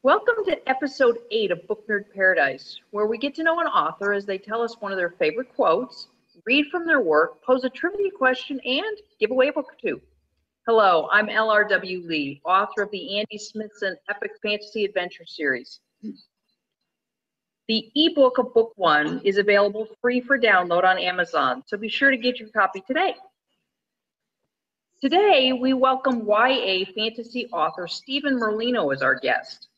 Welcome to episode 8 of Book Nerd Paradise, where we get to know an author as they tell us one of their favorite quotes, read from their work, pose a trivia question, and give away a book or two. Hello, I'm LRW Lee, author of the Andy Smithson Epic Fantasy Adventure Series. The ebook of Book One is available free for download on Amazon, so be sure to get your copy today. Today, we welcome YA fantasy author Stephen Merlino as our guest.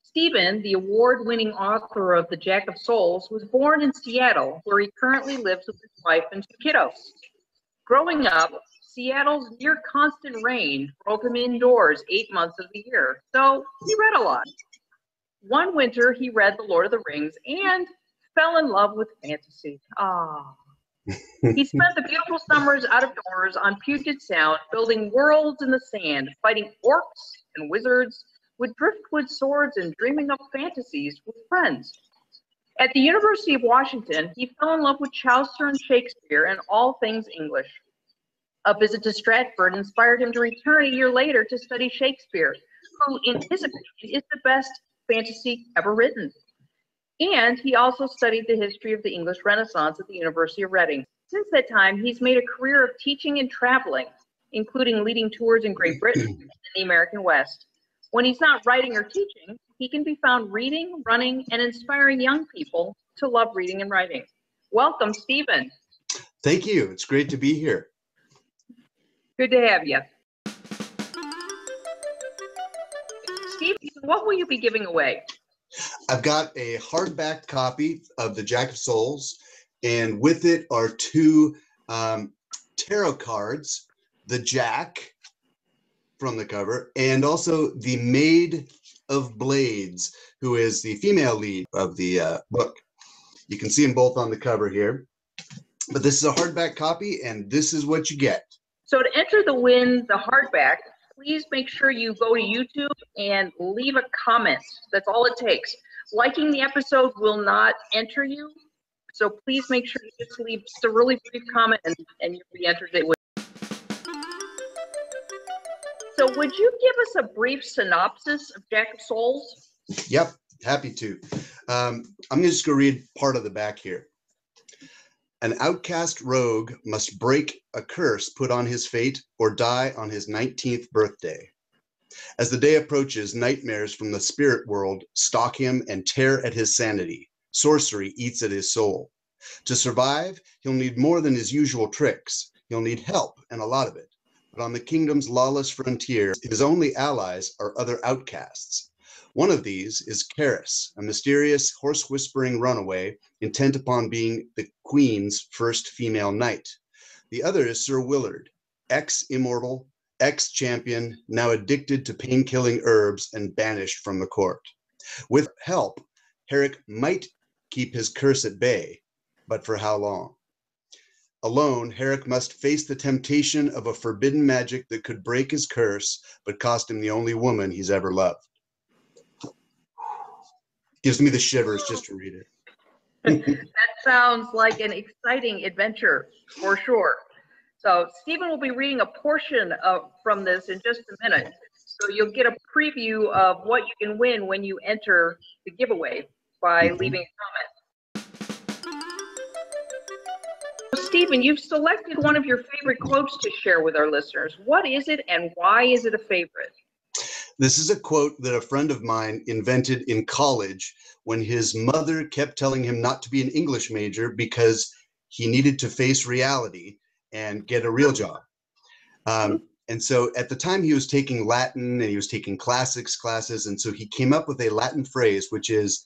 Stephen, the award-winning author of The Jack of Souls, was born in Seattle, where he currently lives with his wife and 2 kiddos. Growing up, Seattle's near-constant rain drove him indoors 8 months of the year, so he read a lot. One winter, he read The Lord of the Rings and fell in love with fantasy. He spent the beautiful summers out of doors on Puget Sound, building worlds in the sand, fighting orcs and wizards, with driftwood swords and dreaming up fantasies with friends. At the University of Washington, he fell in love with Chaucer and Shakespeare and all things English. A visit to Stratford inspired him to return a year later to study Shakespeare, who, in his opinion, is the best fantasy ever written. And he also studied the history of the English Renaissance at the University of Reading. Since that time, he's made a career of teaching and traveling, including leading tours in Great Britain and the American West. When he's not writing or teaching, he can be found reading, running, and inspiring young people to love reading and writing. Welcome, Stephen. Thank you. It's great to be here. Good to have you. Stephen, what will you be giving away? I've got a hardback copy of The Jack of Souls, and with it are 2 tarot cards, the Jack from the cover, and also the Maid of Blades, who is the female lead of the book. You can see them both on the cover here. But this is a hardback copy, and this is what you get. So to enter the hardback, please make sure you go to YouTube and leave a comment. That's all it takes. Liking the episode will not enter you, so please make sure you just leave just a really brief comment and you'll be entered. So would you give us a brief synopsis of Jack of Souls? Yep, happy to. I'm just going to read part of the back here. An outcast rogue must break a curse put on his fate or die on his 19th birthday. As the day approaches, nightmares from the spirit world stalk him and tear at his sanity. Sorcery eats at his soul. To survive, he'll need more than his usual tricks. He'll need help, and a lot of it. But on the kingdom's lawless frontier, his only allies are other outcasts. One of these is Karis, a mysterious, horse-whispering runaway intent upon being the queen's first female knight. The other is Sir Willard, ex-immortal, ex-champion, now addicted to pain-killing herbs and banished from the court. With help, Herrick might keep his curse at bay, but for how long? Alone, Herrick must face the temptation of a forbidden magic that could break his curse, but cost him the only woman he's ever loved. Gives me the shivers just to read it. That sounds like an exciting adventure, for sure. So Stephen will be reading a portion from this in just a minute. So you'll get a preview of what you can win when you enter the giveaway by leaving a comment. Stephen, you've selected one of your favorite quotes to share with our listeners. What is it and why is it a favorite? This is a quote that a friend of mine invented in college when his mother kept telling him not to be an English major because he needed to face reality and get a real job. And so at the time he was taking Latin and he was taking classics classes. And so he came up with a Latin phrase, which is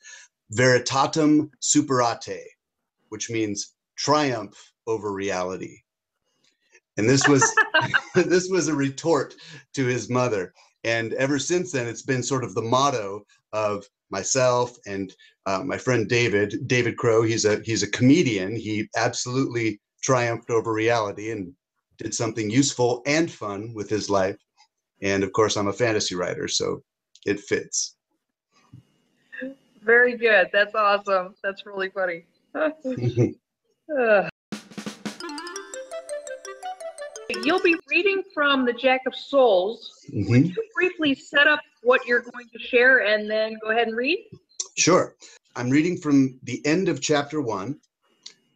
veritatem superate, which means triumph over reality. And this was this was a retort to his mother. And ever since then, it's been sort of the motto of myself and my friend David Crow. He's a comedian. He absolutely triumphed over reality and did something useful and fun with his life. And of course, I'm a fantasy writer, so it fits. Very good. That's awesome. That's really funny. You'll be reading from the Jack of Souls. Would you briefly set up what you're going to share and then go ahead and read? Sure. I'm reading from the end of chapter 1.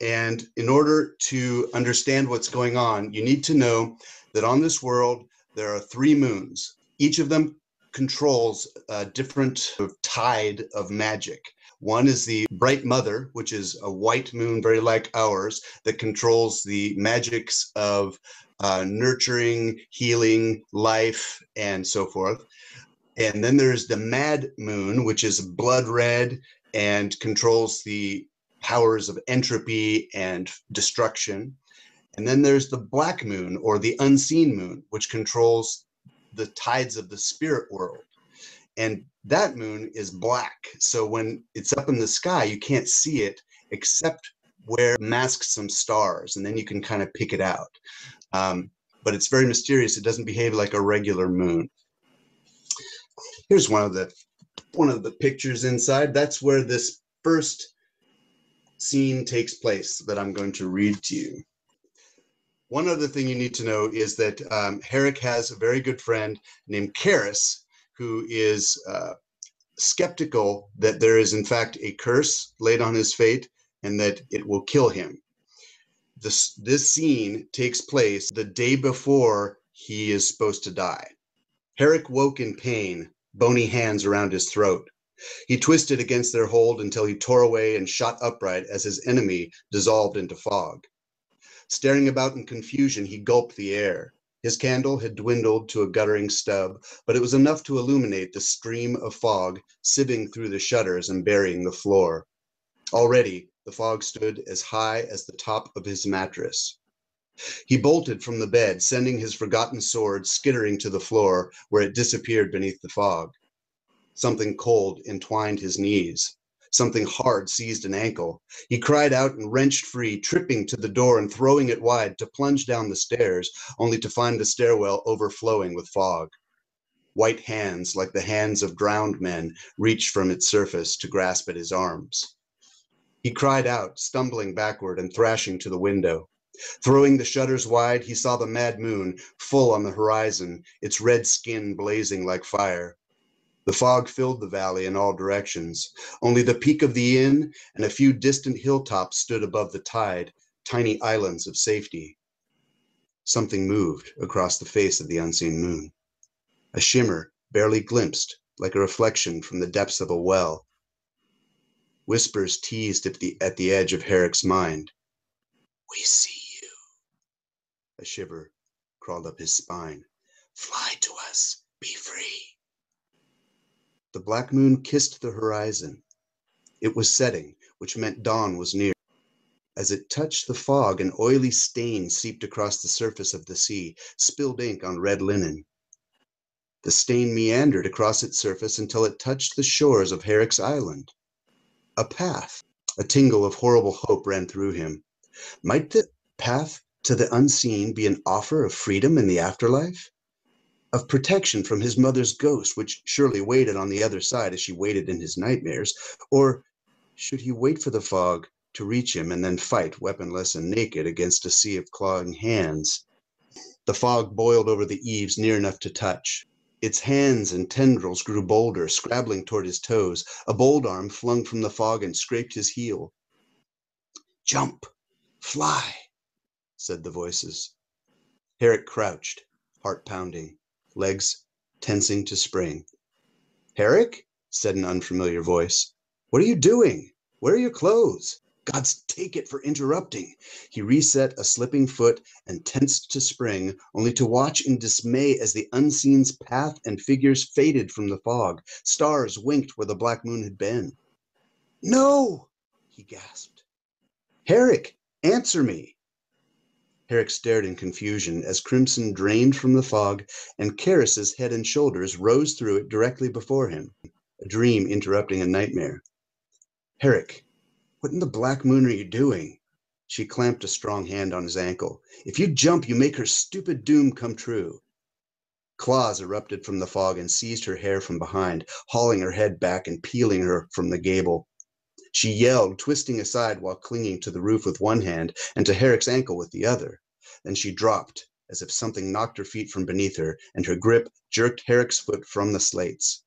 And in order to understand what's going on, you need to know that on this world, there are 3 moons. Each of them controls a different tide of magic. One is the Bright Mother, which is a white moon, very like ours, that controls the magics of nurturing, healing, life, and so forth. And then there's the Mad Moon, which is blood red and controls the powers of entropy and destruction. And then there's the Black Moon, or the Unseen Moon, which controls the tides of the spirit world. And that moon is black. So when it's up in the sky, you can't see it except where it masks some stars, and then you can kind of pick it out. But it's very mysterious. It doesn't behave like a regular moon. Here's one of the pictures inside. That's where this first scene takes place that I'm going to read to you. One other thing you need to know is that Herrick has a very good friend named Karis, who is skeptical that there is in fact a curse laid on his fate and that it will kill him. This scene takes place the day before he is supposed to die. Herrick woke in pain, bony hands around his throat. He twisted against their hold until he tore away and shot upright as his enemy dissolved into fog. Staring about in confusion, he gulped the air. His candle had dwindled to a guttering stub, but it was enough to illuminate the stream of fog sieving through the shutters and burying the floor. Already, the fog stood as high as the top of his mattress. He bolted from the bed, sending his forgotten sword skittering to the floor, where it disappeared beneath the fog. Something cold entwined his knees. Something hard seized an ankle. He cried out and wrenched free, tripping to the door and throwing it wide to plunge down the stairs, only to find the stairwell overflowing with fog. White hands, like the hands of drowned men, reached from its surface to grasp at his arms. He cried out, stumbling backward and thrashing to the window. Throwing the shutters wide, he saw the mad moon full on the horizon, its red skin blazing like fire. The fog filled the valley in all directions. Only the peak of the inn and a few distant hilltops stood above the tide, tiny islands of safety. Something moved across the face of the unseen moon. A shimmer barely glimpsed, like a reflection from the depths of a well. Whispers teased at the edge of Herrick's mind. "We see you." A shiver crawled up his spine. "Fly to us, be free." The black moon kissed the horizon. It was setting, which meant dawn was near. As it touched the fog, an oily stain seeped across the surface of the sea, spilled ink on red linen. The stain meandered across its surface until it touched the shores of Herrick's Island. A path. A tingle of horrible hope ran through him. Might the path to the unseen be an offer of freedom in the afterlife? Of protection from his mother's ghost, which surely waited on the other side as she waited in his nightmares? Or should he wait for the fog to reach him and then fight, weaponless and naked, against a sea of clawing hands? The fog boiled over the eaves near enough to touch. Its hands and tendrils grew bolder, scrabbling toward his toes. A bold arm flung from the fog and scraped his heel. "Jump! Fly!" said the voices. Herrick crouched, heart pounding, legs tensing to spring. "Herrick?" said an unfamiliar voice. "What are you doing? Where are your clothes? God's take it for interrupting." He reset a slipping foot and tensed to spring, only to watch in dismay as the unseen's path and figures faded from the fog. Stars winked where the black moon had been. "No!" he gasped. "Herrick, answer me!" Herrick stared in confusion as crimson drained from the fog and Karis's head and shoulders rose through it directly before him, a dream interrupting a nightmare. "Herrick, what in the black moon are you doing?" She clamped a strong hand on his ankle. "If you jump, you make her stupid doom come true." Claws erupted from the fog and seized her hair from behind, hauling her head back and peeling her from the gable. She yelled, twisting aside while clinging to the roof with one hand and to Herrick's ankle with the other. Then she dropped, as if something knocked her feet from beneath her, and her grip jerked Herrick's foot from the slates.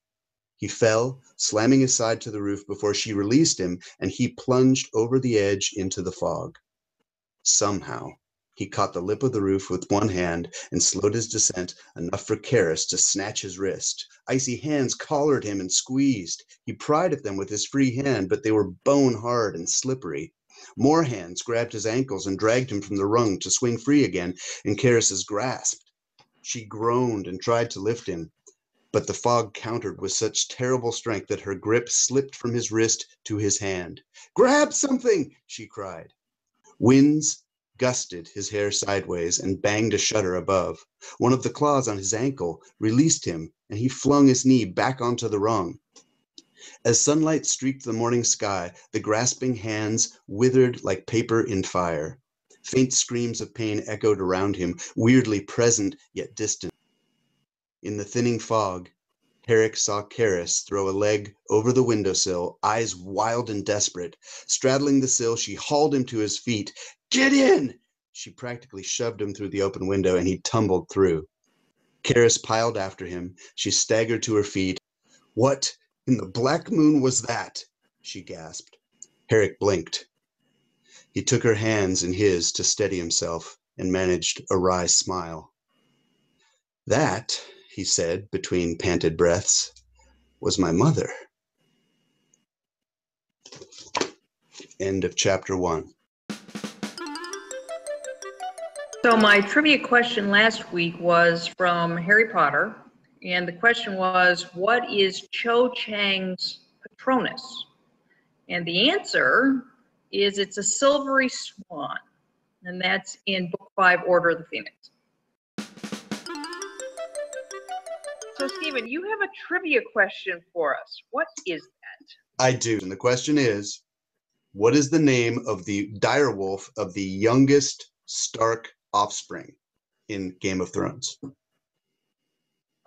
He fell, slamming his side to the roof before she released him, and he plunged over the edge into the fog. Somehow, he caught the lip of the roof with one hand and slowed his descent enough for Karis to snatch his wrist. Icy hands collared him and squeezed. He pried at them with his free hand, but they were bone hard and slippery. More hands grabbed his ankles and dragged him from the rung to swing free again in Karis's grasp. She groaned and tried to lift him, but the fog countered with such terrible strength that her grip slipped from his wrist to his hand. "Grab something!" she cried. Winds gusted his hair sideways and banged a shutter above. One of the claws on his ankle released him, and he flung his knee back onto the rung. As sunlight streaked the morning sky, the grasping hands withered like paper in fire. Faint screams of pain echoed around him, weirdly present yet distant. In the thinning fog, Herrick saw Karis throw a leg over the windowsill, eyes wild and desperate. Straddling the sill, she hauled him to his feet. "Get in!" She practically shoved him through the open window, and he tumbled through. Karis piled after him. She staggered to her feet. "What in the black moon was that?" she gasped. Herrick blinked. He took her hands in his to steady himself and managed a wry smile. "That," he said between panted breaths, "was my mother." End of chapter 1. So my trivia question last week was from Harry Potter, and the question was, what is Cho Chang's Patronus? And the answer is it's a silvery swan, and that's in Book 5, Order of the Phoenix. So Stephen, you have a trivia question for us. What is that? I do, and the question is, what is the name of the direwolf of the youngest Stark offspring in Game of Thrones?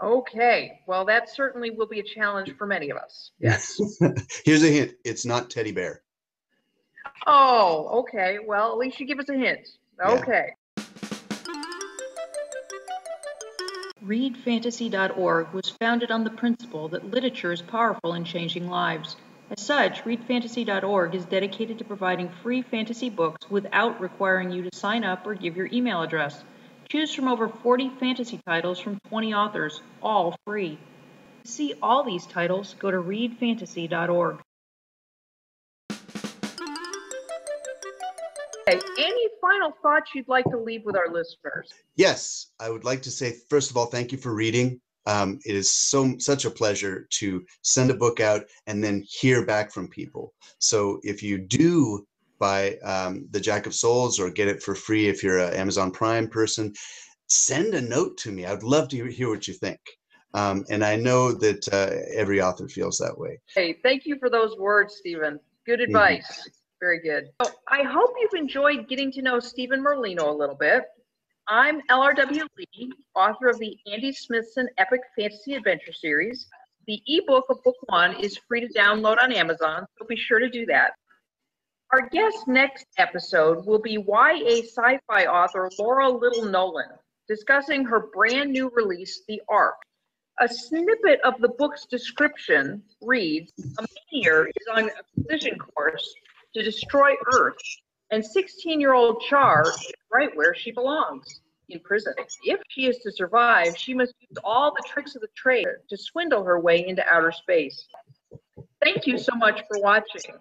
Okay, well, that certainly will be a challenge for many of us. Yes. Here's a hint. It's not Teddy Bear. Oh, okay. Well, at least you give us a hint. Okay. Yeah. ReadFantasy.org was founded on the principle that literature is powerful in changing lives. As such, ReadFantasy.org is dedicated to providing free fantasy books without requiring you to sign up or give your email address. Choose from over 40 fantasy titles from 20 authors, all free. To see all these titles, go to ReadFantasy.org. Okay, any final thoughts you'd like to leave with our listeners? Yes, I would like to say, first of all, thank you for reading. It is such a pleasure to send a book out and then hear back from people. So if you do buy The Jack of Souls or get it for free if you're an Amazon Prime person, send a note to me. I'd love to hear what you think. And I know that every author feels that way. Hey, thank you for those words, Stephen. Good advice. Mm-hmm. Very good. So I hope you've enjoyed getting to know Stephen Merlino a little bit. I'm LRW Lee, author of the Andy Smithson Epic Fantasy Adventure Series. The ebook of Book One is free to download on Amazon, so be sure to do that. Our guest next episode will be YA sci-fi author Laura Little Nolan, discussing her brand new release, The Ark. A snippet of the book's description reads, a meteor is on a collision course to destroy Earth, and 16-year-old Char is right where she belongs, in prison. If she is to survive, she must use all the tricks of the trade to swindle her way into outer space. Thank you so much for watching.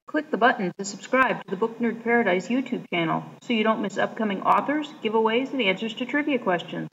Click the button to subscribe to the Book Nerd Paradise YouTube channel so you don't miss upcoming authors, giveaways, and answers to trivia questions.